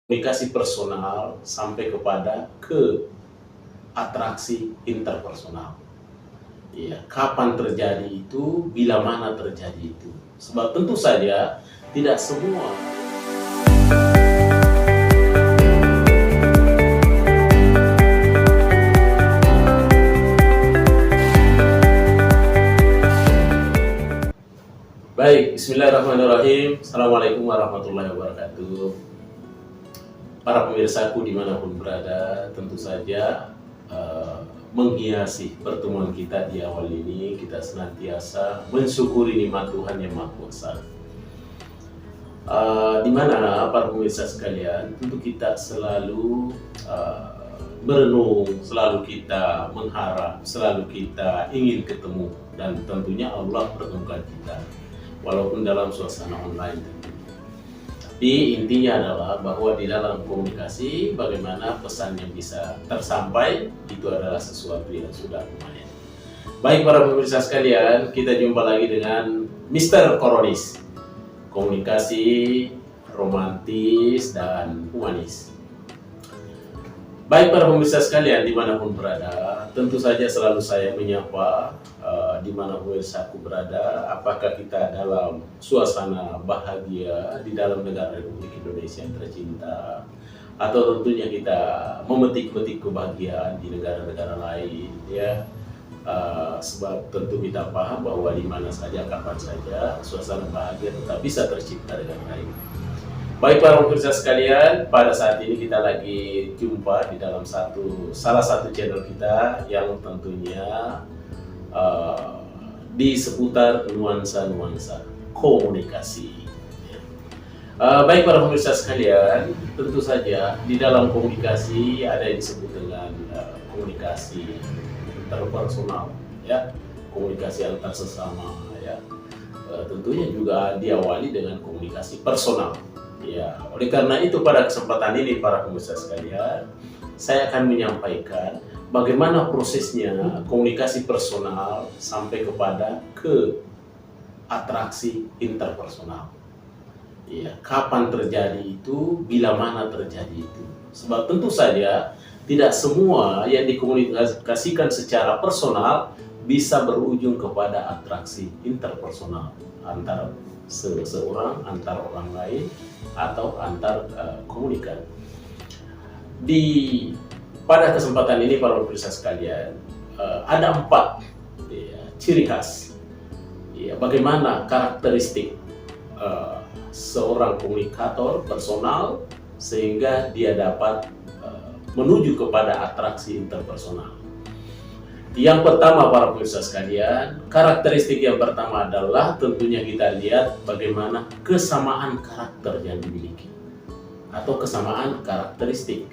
Komunikasi personal sampai kepada ke atraksi interpersonal. Iya, kapan terjadi itu, bila mana terjadi itu. Sebab tentu saja tidak semua. Baik, bismillahirrahmanirrahim. Assalamualaikum warahmatullahi wabarakatuh. Para pemirsaku dimanapun berada, tentu saja menghiasi pertemuan kita di awal ini, kita senantiasa mensyukuri nikmat Tuhan yang Maha Kuasa. Di mana para pemirsa sekalian, tentu kita selalu merenung, selalu kita mengharap, selalu kita ingin ketemu, dan tentunya Allah pertemukan kita, walaupun dalam suasana online. Tapi intinya adalah bahwa di dalam komunikasi, bagaimana pesan yang bisa tersampai, itu adalah sesuatu yang sudah lumayan. Baik para pemirsa sekalian, kita jumpa lagi dengan Mr. Koronis. Komunikasi romantis dan humanis. Baik para pemirsa sekalian dimanapun berada, tentu saja selalu saya menyapa di mana pemirsaku berada, apakah kita dalam suasana bahagia di dalam negara Republik Indonesia yang tercinta, atau tentunya kita memetik-metik kebahagiaan di negara-negara lain, ya. Sebab tentu kita paham bahwa di mana saja, kapan saja, suasana bahagia tetap bisa tercipta dengan baik. Baik para pemirsa sekalian, pada saat ini kita lagi jumpa di dalam salah satu channel kita yang tentunya di seputar nuansa-nuansa komunikasi. Baik para pemirsa sekalian, tentu saja di dalam komunikasi ada yang disebut dengan komunikasi interpersonal, ya, komunikasi antar sesama, ya. Tentunya juga diawali dengan komunikasi personal. Ya, oleh karena itu pada kesempatan ini para pemirsa sekalian, saya akan menyampaikan bagaimana prosesnya komunikasi personal sampai kepada ke atraksi interpersonal. Ya, kapan terjadi itu, bila mana terjadi itu. Sebab tentu saja tidak semua yang dikomunikasikan secara personal bisa berujung kepada atraksi interpersonal antara seseorang, antar orang lain, atau antar komunikan. Pada kesempatan ini para pemirsa sekalian, ada 4 ya, ciri khas, ya, bagaimana karakteristik seorang komunikator personal sehingga dia dapat menuju kepada atraksi interpersonal. Yang pertama para pemirsa sekalian, karakteristik yang pertama adalah tentunya kita lihat bagaimana kesamaan karakter yang dimiliki atau kesamaan karakteristik.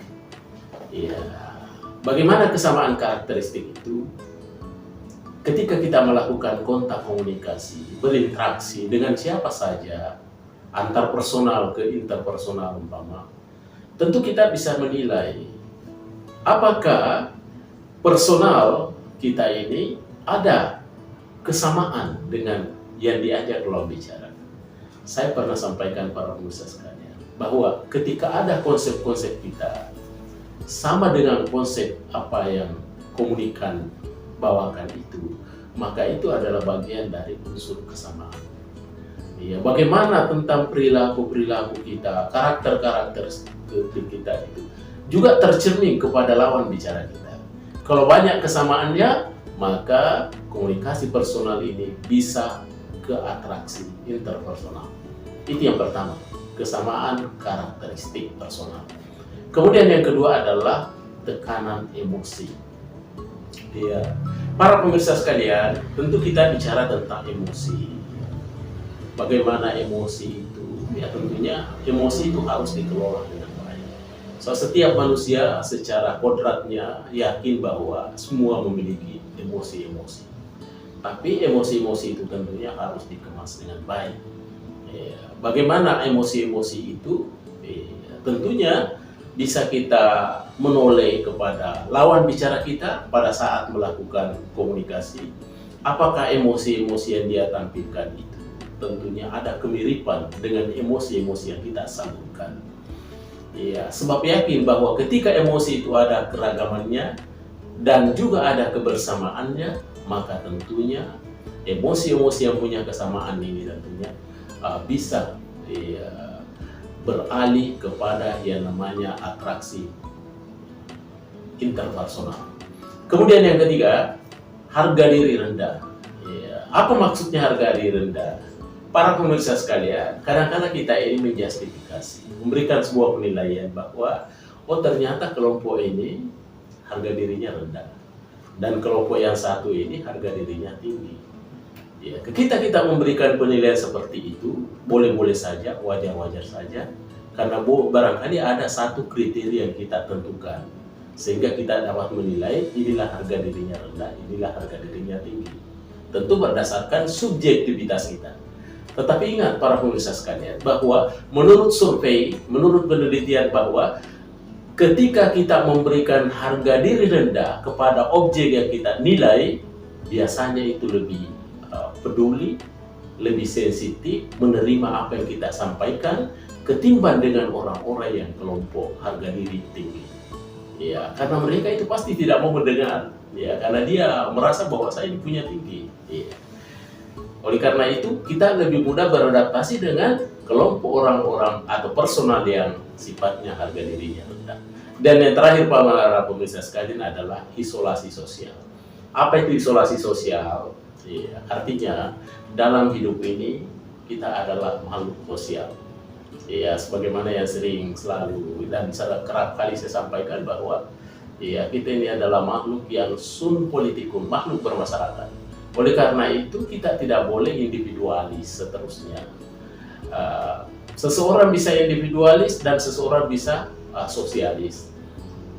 Ya, bagaimana kesamaan karakteristik itu? Ketika kita melakukan kontak komunikasi, berinteraksi dengan siapa saja, antar personal ke interpersonal umpama, tentu kita bisa menilai apakah personal kita ini ada kesamaan dengan yang diajak lawan bicara. Saya pernah sampaikan para pemirsa sekalian bahwa ketika ada konsep-konsep kita sama dengan konsep apa yang komunikan bawakan itu, maka itu adalah bagian dari unsur kesamaan. Ya, bagaimana tentang perilaku-perilaku kita, karakter-karakter kita itu juga tercermin kepada lawan bicara kita. Kalau banyak kesamaannya, maka komunikasi personal ini bisa ke atraksi interpersonal. Itu yang pertama, kesamaan karakteristik personal. Kemudian yang kedua adalah tekanan emosi. Ya, para pemirsa sekalian, tentu kita bicara tentang emosi. Bagaimana emosi itu? Ya, tentunya emosi itu harus dikelola dengan baik. So, setiap manusia secara kodratnya yakin bahwa semua memiliki emosi-emosi. Tapi emosi-emosi itu tentunya harus dikemas dengan baik. Ya, bagaimana emosi-emosi itu? Ya, tentunya bisa kita menoleh kepada lawan bicara kita pada saat melakukan komunikasi. Apakah emosi-emosi yang dia tampilkan itu tentunya ada kemiripan dengan emosi-emosi yang kita salurkan. Ya, sebab yakin bahwa ketika emosi itu ada keragamannya dan juga ada kebersamaannya, maka tentunya emosi-emosi yang punya kesamaan ini tentunya bisa beralih kepada yang namanya atraksi interpersonal. Kemudian yang ketiga, harga diri rendah. Ya, apa maksudnya harga diri rendah? Para pemirsa sekalian, kadang-kadang kita ini menjustifikasi, memberikan sebuah penilaian bahwa ternyata kelompok ini harga dirinya rendah dan kelompok yang satu ini harga dirinya tinggi. Ya, kita memberikan penilaian seperti itu boleh-boleh saja, wajar-wajar saja, karena barangkali ada satu kriteria yang kita tentukan sehingga kita dapat menilai inilah harga dirinya rendah, inilah harga dirinya tinggi. Tentu berdasarkan subjektivitas kita. Tetapi ingat para pemirsa sekalian bahwa menurut survei, menurut penelitian bahwa ketika kita memberikan harga diri rendah kepada objek yang kita nilai, biasanya itu lebih peduli, lebih sensitif menerima apa yang kita sampaikan ketimbang dengan orang-orang yang kelompok harga diri tinggi. Ya, karena mereka itu pasti tidak mau mendengar, ya, karena dia merasa bahwa saya ini punya tinggi. Ya. Oleh karena itu, kita lebih mudah beradaptasi dengan kelompok orang-orang atau personal yang sifatnya harga dirinya rendah. Dan yang terakhir, para pemirsa sekalian, adalah isolasi sosial. Apa itu isolasi sosial? Ya, artinya, dalam hidup ini, kita adalah makhluk sosial. Ya, sebagaimana yang sering selalu dan kerap kali saya sampaikan bahwa ya, kita ini adalah makhluk yang sun politikum, makhluk bermasyarakat. Oleh karena itu kita tidak boleh individualis seterusnya. Seseorang bisa individualis dan seseorang bisa sosialis.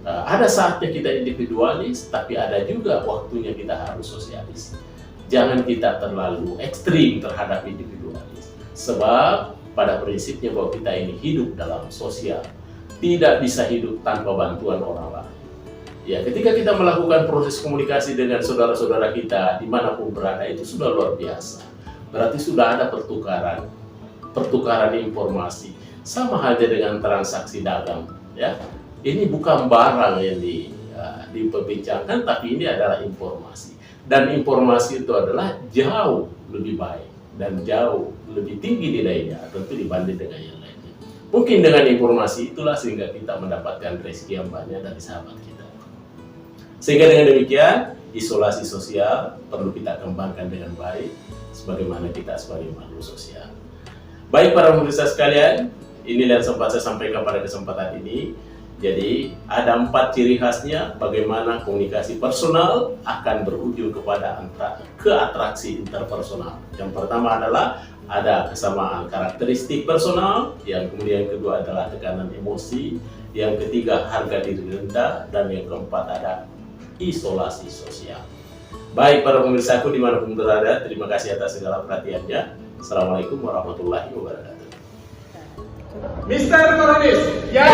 Ada saatnya kita individualis, tapi ada juga waktunya kita harus sosialis. Jangan kita terlalu ekstrim terhadap individualis. Sebab pada prinsipnya bahwa kita ini hidup dalam sosial, tidak bisa hidup tanpa bantuan orang lain. Ya, ketika kita melakukan proses komunikasi dengan saudara-saudara kita dimanapun berada, itu sudah luar biasa. Berarti sudah ada pertukaran informasi. Sama halnya dengan transaksi dagang. Ya, ini bukan barang yang diperbincangkan, tapi ini adalah informasi. Dan informasi itu adalah jauh lebih baik dan jauh lebih tinggi nilainya tentu dibanding dengan yang lainnya. Mungkin dengan informasi itulah sehingga kita mendapatkan rezeki yang banyak dari sahabat kita. Sehingga dengan demikian, isolasi sosial perlu kita kembangkan dengan baik sebagaimana kita sebagai makhluk sosial. Baik para pemirsa sekalian, inilah yang sempat saya sampaikan pada kesempatan ini. Jadi ada 4 ciri khasnya bagaimana komunikasi personal akan berujung kepada atraksi interpersonal. Yang pertama adalah ada kesamaan karakteristik personal, yang kemudian kedua adalah tekanan emosi, yang ketiga harga diri rendah, dan yang keempat ada isolasi sosial. Baik para pemirsaku dimanapun berada, terima kasih atas segala perhatiannya. Assalamualaikum warahmatullahi wabarakatuh. Mr. Kolonis, ya.